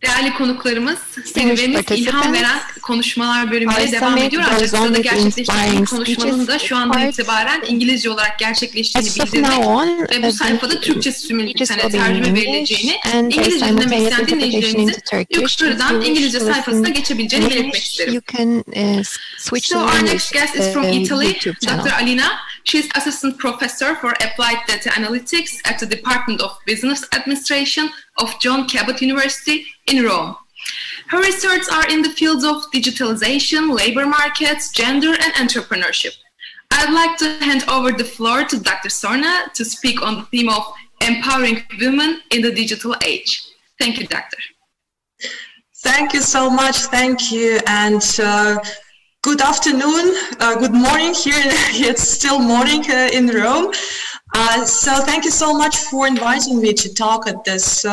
Değerli konuklarımız, serüvenimiz ilham veren konuşmalar bölümüne devam ediyor. Ancak sırada gerçekleştiğimiz konuşmanın da şu andan itibaren İngilizce olarak gerçekleştiğini bildirmek ve bu sayfada Türkçe simultane tercüme verileceğini, İngilizce dinlemek isteyen dinleyicilerimizin yukarıdan İngilizce sayfasına geçebileceğini belirtmek isterim. So our next guest is from Italy, Dr. Alina. She is Assistant Professor for Applied Data Analytics at the Department of Business Administration of John Cabot University in Rome. Her research are in the fields of digitalization, labor markets, gender, and entrepreneurship. I'd like to hand over the floor to Dr. Sorgner to speak on the theme of empowering women in the digital age. Thank you, Doctor. Thank you so much. Thank you. And good afternoon, good morning here. It's still morning in Rome. So thank you so much for inviting me to talk at this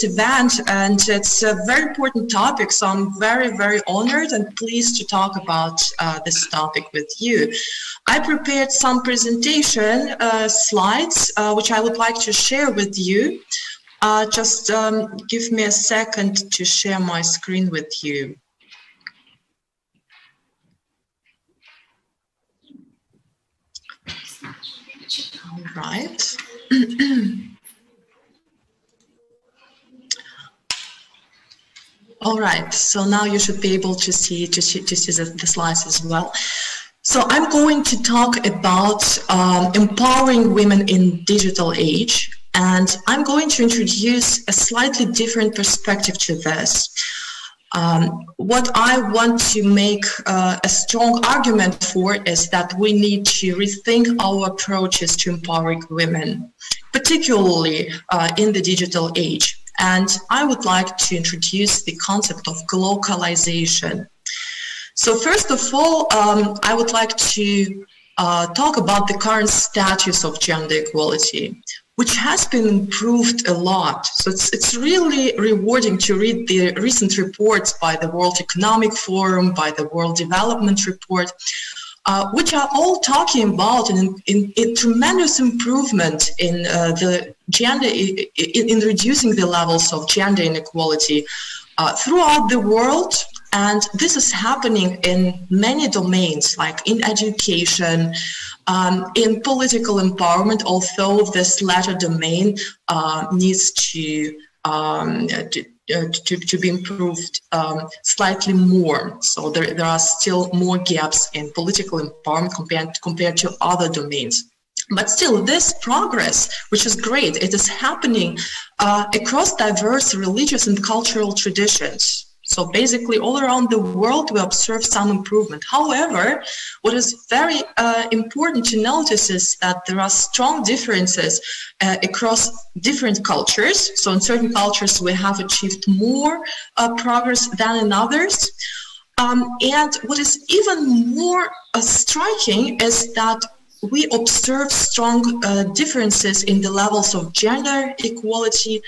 event, and it's a very important topic. So I'm very, very honored and pleased to talk about this topic with you. I prepared some presentation slides which I would like to share with you. Just give me a second to share my screen with you. Right. All right. So now you should be able to see the slides as well. So I'm going to talk about empowering women in digital age, and I'm going to introduce a slightly different perspective to this. What I want to make a strong argument for is that we need to rethink our approaches to empowering women, particularly in the digital age. And I would like to introduce the concept of globalization. So first of all, I would like to talk about the current status of gender equality, which has been improved a lot. So it's really rewarding to read the recent reports by the World Economic Forum, by the World Development Report, which are all talking about a tremendous improvement in the gender, in reducing the levels of gender inequality throughout the world. And this is happening in many domains, like in education, in political empowerment, although this latter domain needs to be improved slightly more. So there are still more gaps in political empowerment compared to other domains. But still, this progress, which is great, it is happening across diverse religious and cultural traditions. So basically, all around the world, we observe some improvement. However, what is very important to notice is that there are strong differences across different cultures. So in certain cultures, we have achieved more progress than in others. And what is even more striking is that we observe strong differences in the levels of gender equality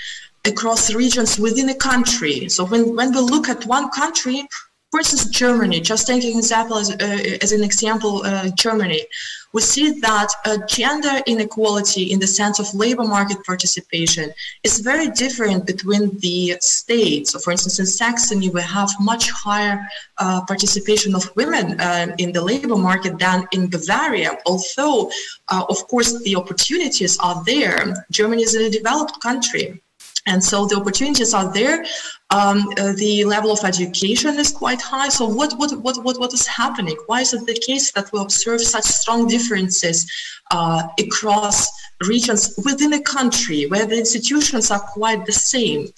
across regions within a country. So when we look at one country, for instance, Germany, just taking example as an example, Germany, we see that gender inequality in the sense of labor market participation is very different between the states. So for instance, in Saxony, we have much higher participation of women in the labor market than in Bavaria, although, of course, the opportunities are there. Germany is a developed country. And so the opportunities are there. The level of education is quite high. So what is happening? Why is it the case that we observe such strong differences across regions within a country where the institutions are quite the same?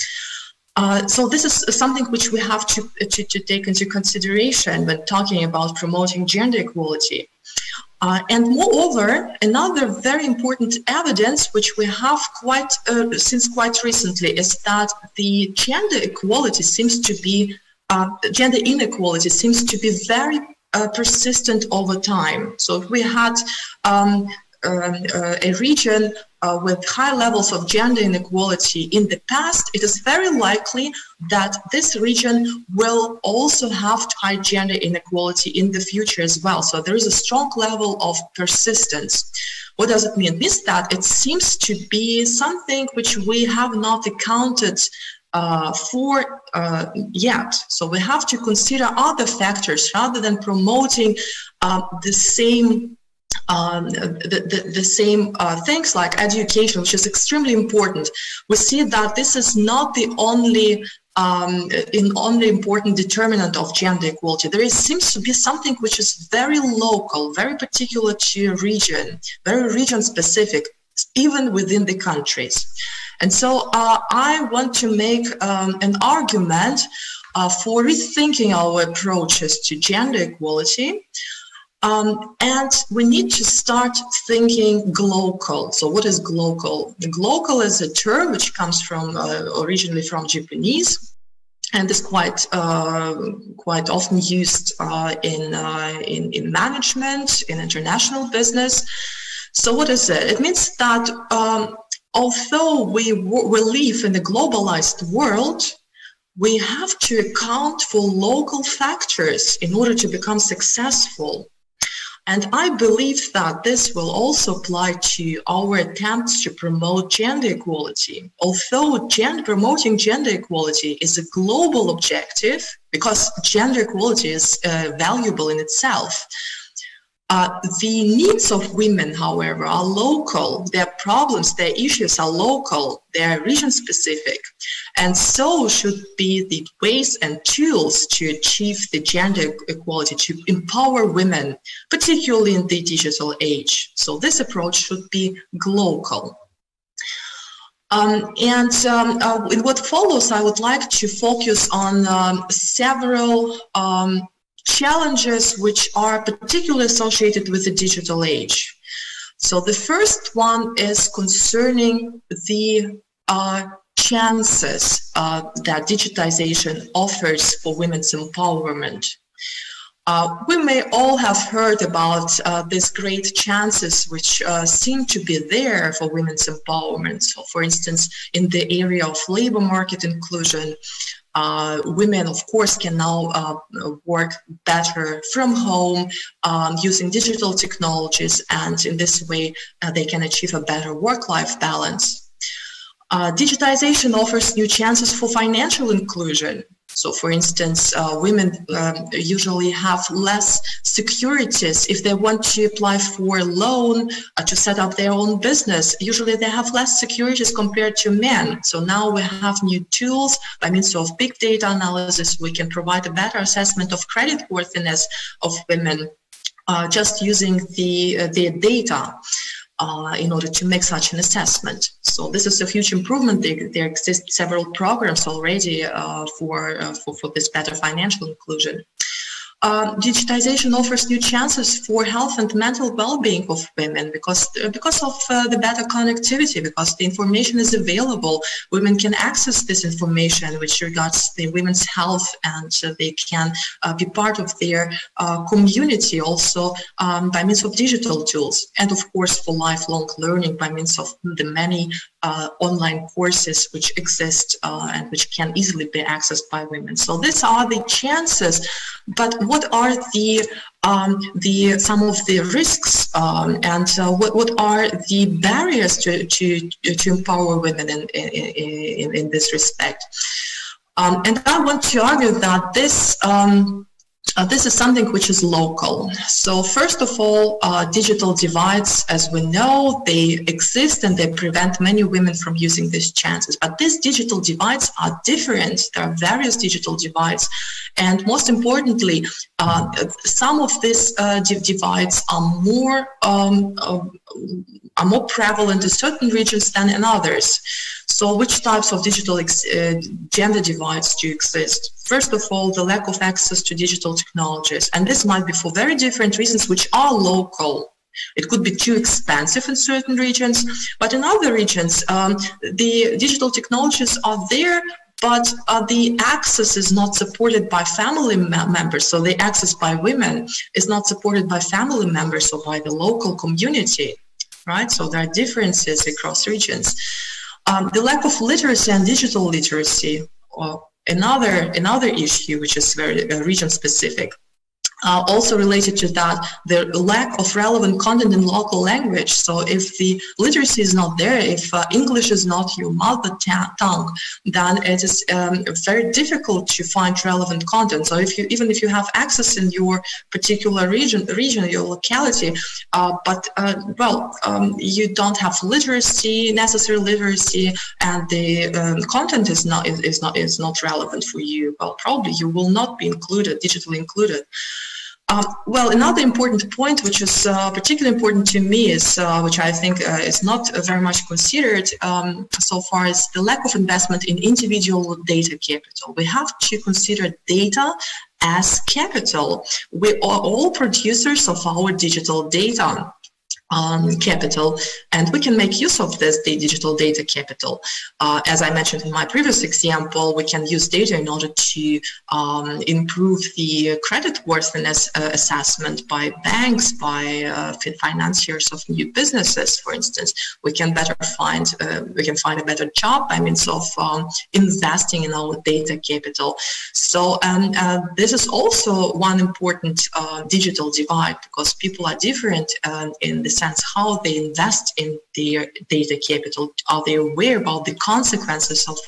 So this is something which we have to take into consideration when talking about promoting gender equality. And moreover, another very important evidence which we have since quite recently is that the gender inequality seems to be very persistent over time. So if we had a region with high levels of gender inequality in the past, it is very likely that this region will also have high gender inequality in the future as well. So there is a strong level of persistence. What does it mean? It means that it seems to be something which we have not accounted yet. So we have to consider other factors rather than promoting the same things like education, which is extremely important. We see that this is not the only important determinant of gender equality. There seems to be something which is very local, very particular to a region, very region specific, even within the countries. And so I want to make an argument for rethinking our approaches to gender equality. And we need to start thinking global. So what is global? Global is a term which comes from originally from Japanese, and is quite often used in management, in international business. So what is it? It means that although we live in a globalized world, we have to account for local factors in order to become successful. And I believe that this will also apply to our attempts to promote gender equality. Although promoting gender equality is a global objective, because gender equality is valuable in itself, the needs of women, however, are local. Their problems, their issues are local. They are region-specific. And so should be the ways and tools to achieve the gender equality, to empower women, particularly in the digital age. So this approach should be global. In what follows, I would like to focus on several challenges which are particularly associated with the digital age. So the first one is concerning the chances that digitization offers for women's empowerment. We may all have heard about these great chances which seem to be there for women's empowerment. So for instance, in the area of labor market inclusion, women, of course, can now work better from home using digital technologies, and in this way they can achieve a better work-life balance. Digitization offers new chances for financial inclusion. So, for instance, women usually have less securities if they want to apply for a loan to set up their own business. Usually they have less securities compared to men. So now we have new tools. By means of big data analysis, we can provide a better assessment of credit worthiness of women just using the data. In order to make such an assessment. So this is a huge improvement. There exist several programs already for this better financial inclusion. Digitization offers new chances for health and mental well-being of women because of the better connectivity, because the information is available. Women can access this information which regards the women's health, and they can be part of their community also by means of digital tools, and of course for lifelong learning by means of the many online courses which exist and which can easily be accessed by women. So these are the chances, but what are some of the risks and what are the barriers to empower women in this respect? And I want to argue that this is something which is local. So first of all, digital divides, as we know, they exist and they prevent many women from using these chances. But these digital divides are different. There are various digital divides. And most importantly, some of these divides are more prevalent in certain regions than in others. So which types of digital gender divides do exist? First of all, the lack of access to digital technologies. And this might be for very different reasons which are local. It could be too expensive in certain regions, but in other regions, the digital technologies are there, but the access is not supported by family members. So the access by women is not supported by family members or by the local community, right? So there are differences across regions. The lack of literacy and digital literacy, or another issue which is very region specific. Also related to that, the lack of relevant content in local language. So if the literacy is not there, if English is not your mother tongue, then it is very difficult to find relevant content. So even if you have access in your particular region, your locality, but you don't have necessary literacy, and the content is not relevant for you, well, probably you will not be digitally included. Another important point, which is particularly important to me, is which I think is not very much considered so far, is the lack of investment in individual data capital. We have to consider data as capital. We are all producers of our digital data capital, and we can make use of the digital data capital. As I mentioned in my previous example, we can use data in order to improve the creditworthiness assessment by banks, by financiers of new businesses, for instance. We can find a better job by means of investing in our data capital. So this is also one important digital divide, because people are different in the sense how they invest in their data capital. Are they aware about the consequences of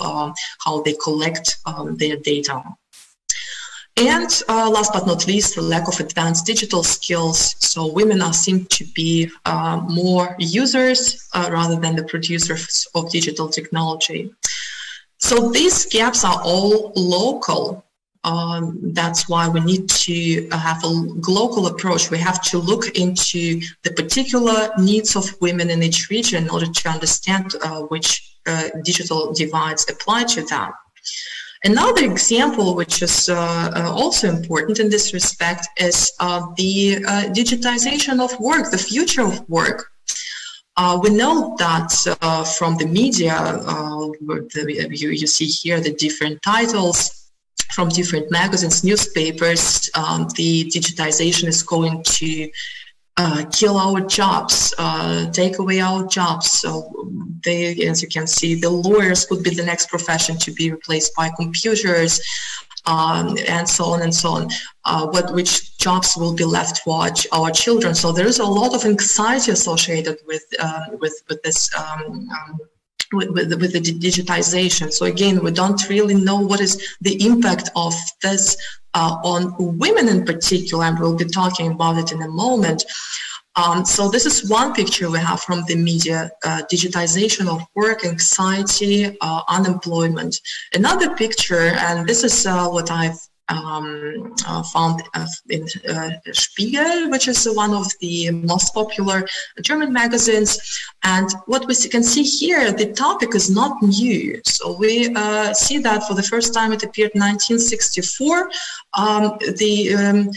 how they collect their data? And last but not least, the lack of advanced digital skills. So women are seen to be more users rather than the producers of digital technology. So these gaps are all local. That's why we need to have a global approach. We have to look into the particular needs of women in each region in order to understand which digital divides apply to them. Another example, which is also important in this respect, is the digitization of work, the future of work. We know that from the media, you see here the different titles from different magazines, newspapers. The digitization is going to kill our jobs, take away our jobs. So as you can see, the lawyers could be the next profession to be replaced by computers, and so on and so on. Which jobs will be left for our children? So there is a lot of anxiety associated with this. With the digitization. So again, we don't really know what is the impact of this on women in particular, and we'll be talking about it in a moment. So this is one picture we have from the media, digitization of work, anxiety, unemployment. Another picture, and this is what I've found in Spiegel, which is one of the most popular German magazines. And what we can see here, the topic is not new. So we see that for the first time it appeared in 1964. The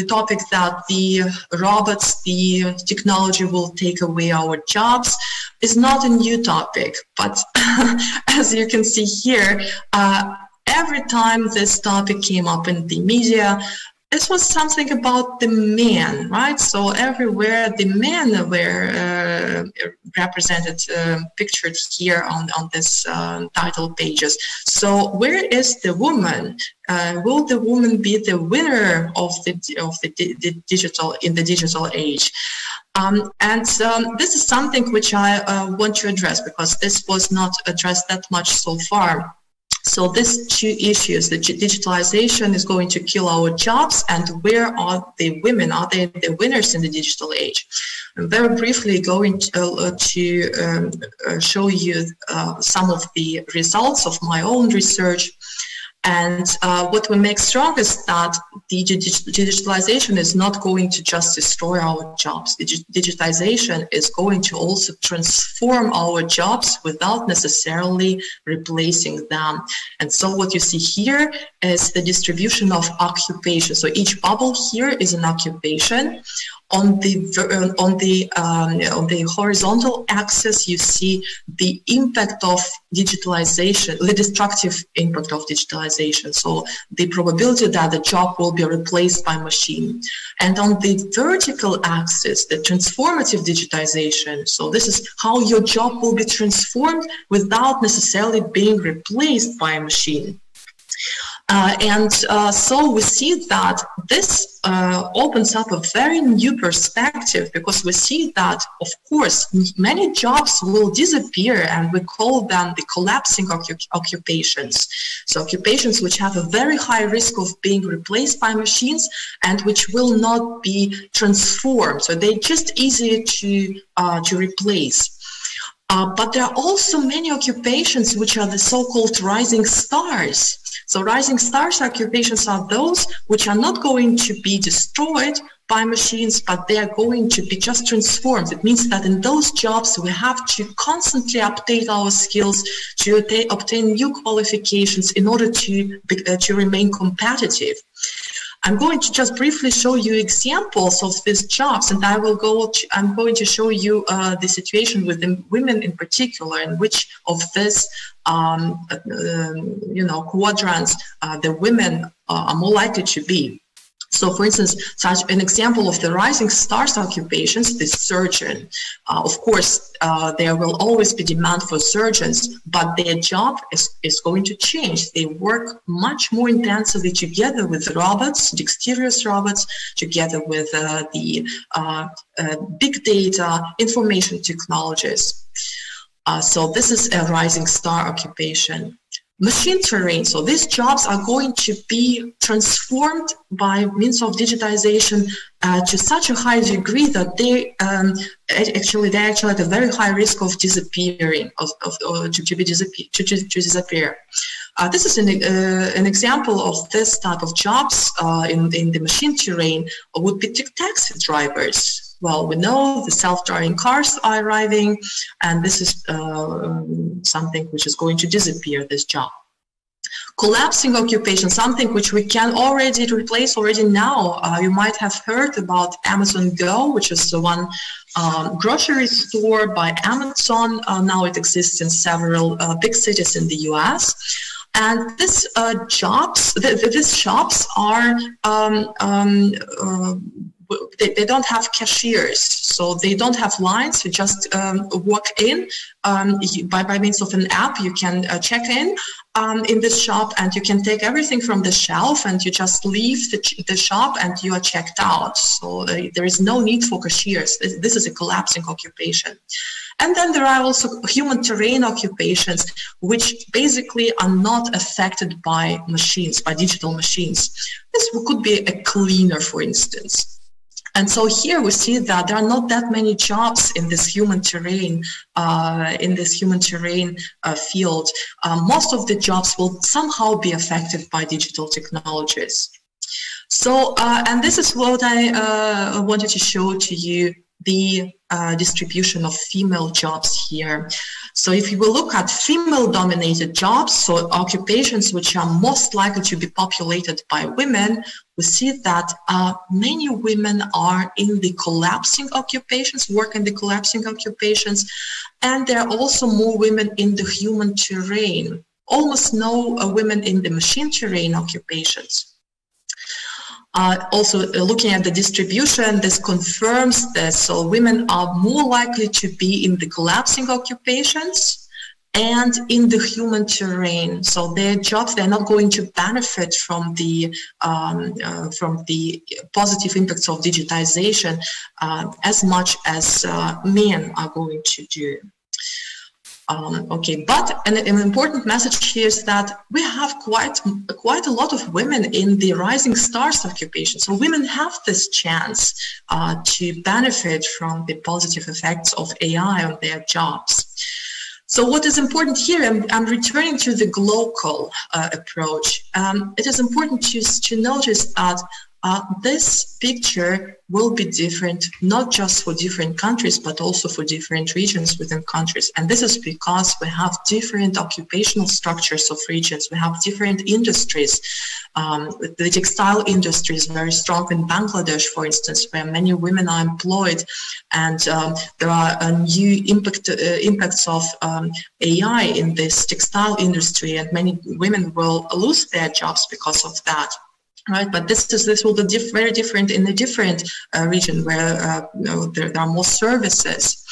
topic that the robots, the technology will take away our jobs is not a new topic. But as you can see here, every time this topic came up in the media, this was something about the man, right? So everywhere the men were represented, pictured here on this title pages. So where is the woman? Will the woman be the winner of the digital in the digital age? This is something which I want to address, because this was not addressed that much so far. So these two issues, the digitalization is going to kill our jobs, and where are the women? Are they the winners in the digital age? I'm very briefly going to show you some of the results of my own research. And what we make strong is that the digitalization is not going to just destroy our jobs. Digitization is going to also transform our jobs without necessarily replacing them. And so what you see here is the distribution of occupation. So each bubble here is an occupation. On the horizontal axis, you see the impact of digitalization, the destructive impact of digitalization. So the probability that the job will be replaced by machine. And on the vertical axis, the transformative digitization. So this is how your job will be transformed without necessarily being replaced by a machine. So we see that this opens up a very new perspective, because we see that, of course, many jobs will disappear, and we call them the collapsing occupations. So occupations which have a very high risk of being replaced by machines and which will not be transformed. So they're just easier to replace. But there are also many occupations which are the so-called rising stars. So rising stars occupations are those which are not going to be destroyed by machines, but they are going to be just transformed. It means that in those jobs we have to constantly update our skills, to obtain new qualifications in order to remain competitive. I'm going to just briefly show you examples of these jobs, and I'm going to show you the situation with the women in particular, and which of this quadrants the women are more likely to be. So, for instance, such an example of the rising stars occupations, the surgeon. Of course, there will always be demand for surgeons, but their job is going to change. They work much more intensively together with robots, dexterous robots, together with the big data, information technologies. So this is a rising star occupation. Machine terrain. So these jobs are going to be transformed by means of digitization to such a high degree that they're actually at a very high risk of disappearing, to disappear. This is an example of this type of jobs in the machine terrain would be taxi drivers. Well, we know the self-driving cars are arriving, and this is something which is going to disappear, this job. Collapsing occupation, something which we can already replace already now. You might have heard about Amazon Go, which is the one grocery store by Amazon. Now it exists in several big cities in the US. And these these shops are they don't have cashiers, so they don't have lines. You just walk in by means of an app. You can check in this shop, and you can take everything from the shelf, and you just leave the shop and you are checked out. So there is no need for cashiers. This is a collapsing occupation. And then there are also human terrain occupations, which basically are not affected by machines, by digital machines. This could be a cleaner, for instance. And so here we see that there are not that many jobs in this human terrain, field. Most of the jobs will somehow be affected by digital technologies. So, and this is what I wanted to show to you, the distribution of female jobs here. So if you will look at female-dominated jobs, so occupations which are most likely to be populated by women, we see that many women are in the collapsing occupations, work in the collapsing occupations, and there are also more women in the human terrain. Almost no women in the machine terrain occupations. Also, looking at the distribution, this confirms this. So women are more likely to be in the collapsing occupations and in the human terrain. So their jobs, they're not going to benefit from the positive impacts of digitization as much as men are going to do. Okay, but an important message here is that we have quite a lot of women in the rising stars occupation. So women have this chance to benefit from the positive effects of AI on their jobs. So what is important here, I'm returning to the global approach. It is important to notice that this picture will be different, not just for different countries, but also for different regions within countries. And this is because we have different occupational structures of regions. We have different industries. The textile industry is very strong in Bangladesh, for instance, where many women are employed. And there are new impacts of AI in this textile industry, and many women will lose their jobs because of that. Right, but this will be very different in a different region where there are more services.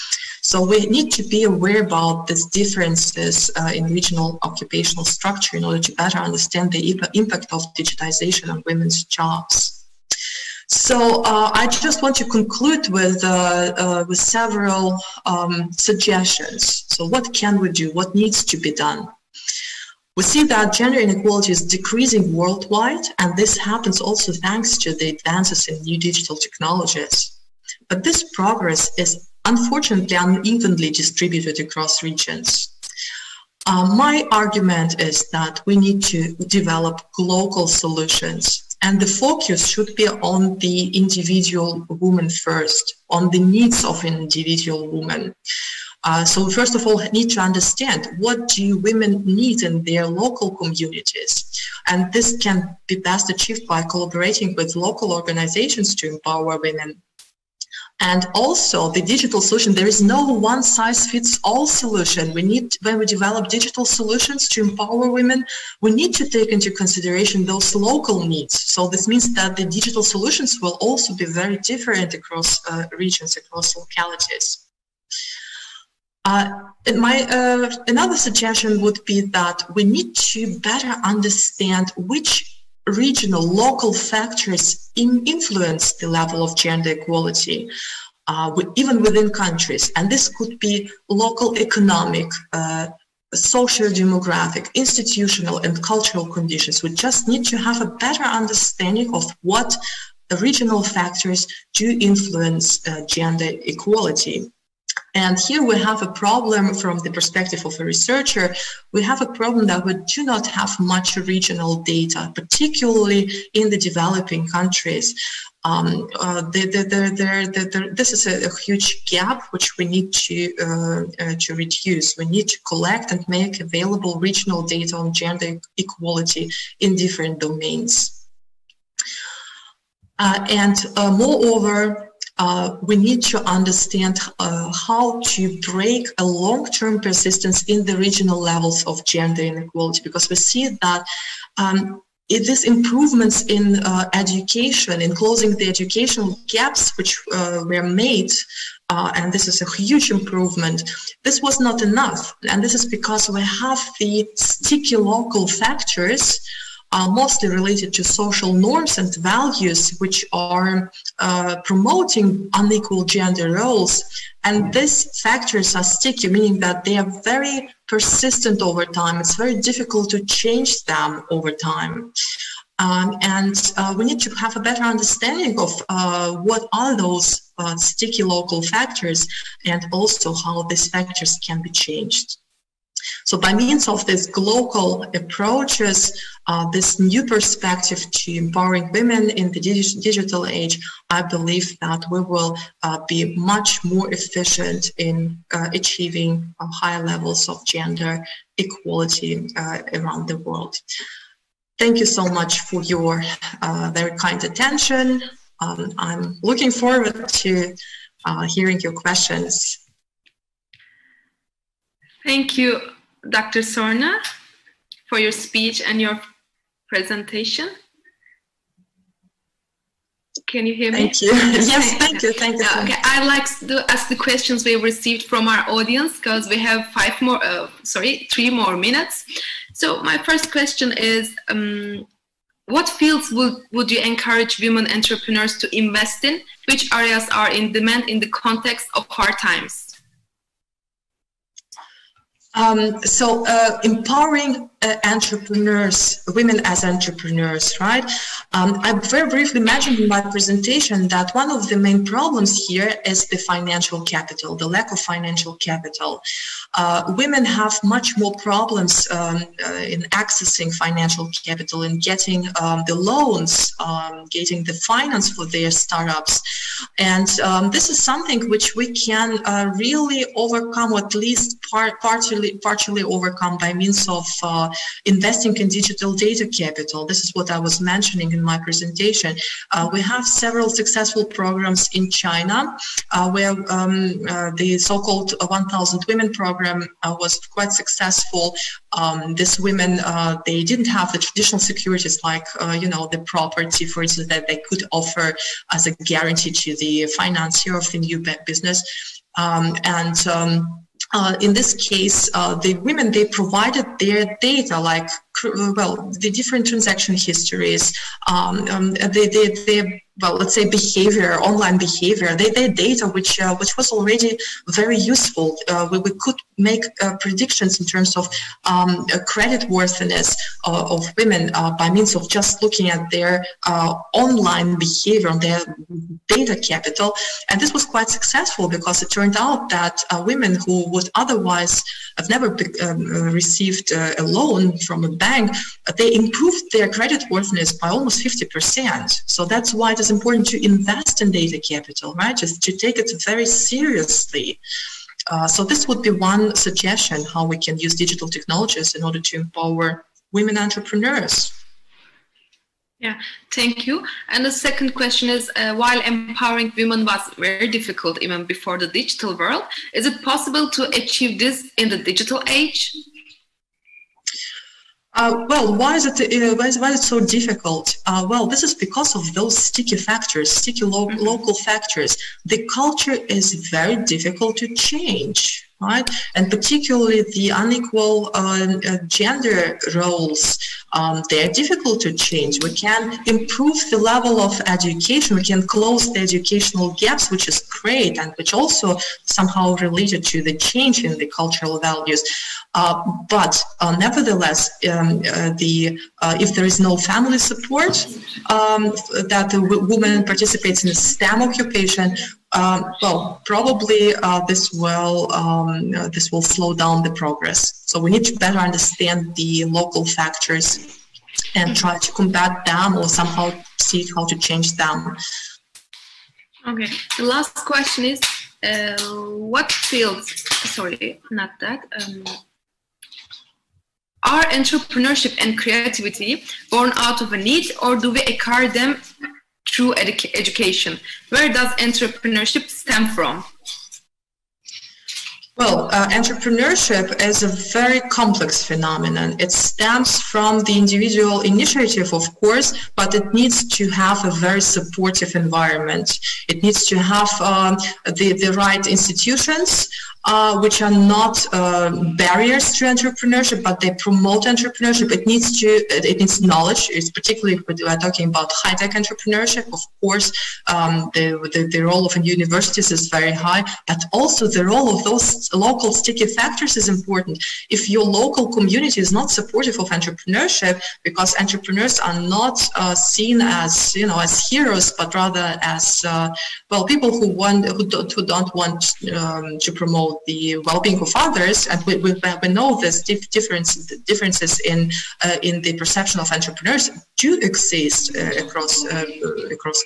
So we need to be aware about these differences in regional occupational structure in order to better understand the impact of digitization on women's jobs. So I just want to conclude with several suggestions. So what can we do? What needs to be done? We see that gender inequality is decreasing worldwide, and this happens also thanks to the advances in new digital technologies. But this progress is unfortunately unevenly distributed across regions. My argument is that we need to develop local solutions, and the focus should be on the individual woman first, on the needs of an individual woman. So first of all, need to understand what do women need in their local communities. And this can be best achieved by collaborating with local organizations to empower women. And also the digital solution, there is no one-size-fits-all solution. We need, when we develop digital solutions to empower women, we need to take into consideration those local needs. So this means that the digital solutions will also be very different across regions, across localities. Another suggestion would be that we need to better understand which regional, local factors influence the level of gender equality, even within countries. And this could be local economic, socio-demographic, institutional, and cultural conditions. We just need to have a better understanding of what the regional factors do influence gender equality. And here we have a problem from the perspective of a researcher. We have a problem that we do not have much regional data, particularly in the developing countries. This is a huge gap which we need to reduce. We need to collect and make available regional data on gender equality in different domains. Moreover, we need to understand how to break a long-term persistence in the regional levels of gender inequality, because we see that these improvements in education, in closing the educational gaps which were made, and this is a huge improvement, this was not enough. And this is because we have the sticky local factors mostly related to social norms and values which are promoting unequal gender roles. And these factors are sticky, meaning that they are very persistent over time. It's very difficult to change them over time. We need to have a better understanding of what are those sticky local factors, and also how these factors can be changed. So by means of these global approaches, this new perspective to empowering women in the digital age, I believe that we will be much more efficient in achieving higher levels of gender equality around the world. Thank you so much for your very kind attention. I'm looking forward to hearing your questions. Thank you, Dr. Sorgner, for your speech and your presentation. Can you hear me? Thank you. Yes, thank you. Thank you. Okay, I'd like to ask the questions we received from our audience, because we have 3 more minutes. So my first question is, what fields would you encourage women entrepreneurs to invest in? Which areas are in demand in the context of hard times? Empowering entrepreneurs, women as entrepreneurs, right? I very briefly mentioned in my presentation that one of the main problems here is the financial capital, the lack of financial capital. Women have much more problems in accessing financial capital, in getting the loans, getting the finance for their startups. And this is something which we can really overcome, or at least partially overcome by means of investing in digital data capital. This is what I was mentioning in my presentation. We have several successful programs in China where the so-called 1,000 Women program was quite successful. These women, they didn't have the traditional securities like, the property, for instance, that they could offer as a guarantee to the financier of the new business. In this case, the women, they provided their data, like, the different transaction histories. They well, let's say behavior, online behavior. They data which was already very useful. We could make predictions in terms of credit worthiness of women by means of just looking at their online behavior, on their data capital. And this was quite successful because it turned out that women who would otherwise have never received a loan from a bank, they improved their credit worthiness by almost 50%. So that's why it is important to invest in data capital, right? Just to take it very seriously. So this would be one suggestion, how we can use digital technologies in order to empower women entrepreneurs. Yeah, thank you. And the second question is, while empowering women was very difficult even before the digital world, is it possible to achieve this in the digital age? Well, why is it so difficult? Well, this is because of those sticky factors, local factors. The culture is very difficult to change, right? And particularly the unequal gender roles, they are difficult to change. We can improve the level of education. We can close the educational gaps, which is great, and which also somehow related to the change in the cultural values. But nevertheless, if there is no family support, that the woman participates in a STEM occupation, well, probably this will slow down the progress. So we need to better understand the local factors and try to combat them, or somehow see how to change them. Okay. The last question is, what fields? Sorry, not that. Are entrepreneurship and creativity born out of a need, or do we acquire them through education? Where does entrepreneurship stem from? Well, entrepreneurship is a very complex phenomenon. It stems from the individual initiative, of course, but it needs to have a very supportive environment. It needs to have the right institutions, which are not barriers to entrepreneurship, but they promote entrepreneurship. It needs knowledge. It's particularly if we are talking about high-tech entrepreneurship. Of course, the role of universities is very high, but also the role of those local sticky factors is important. If your local community is not supportive of entrepreneurship, because entrepreneurs are not seen as as heroes, but rather as well, people who don't want to promote the well-being of others, and we know this differences in the perception of entrepreneurs do exist across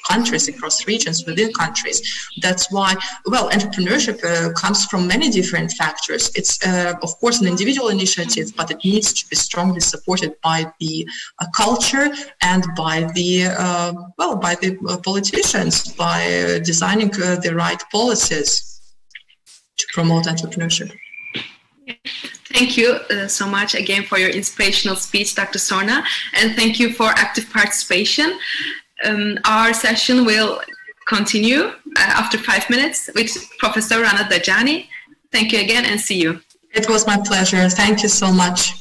countries, across regions, within countries. That's why, well, entrepreneurship comes from many different factors. It's of course an individual initiative, but it needs to be strongly supported by the culture and by the politicians, by designing the right policies to promote entrepreneurship. Thank you so much again for your inspirational speech, Dr. Sorgner, and thank you for active participation. Our session will continue after 5 minutes with Professor Rana Dajani. Thank you again and see you. It was my pleasure. Thank you so much.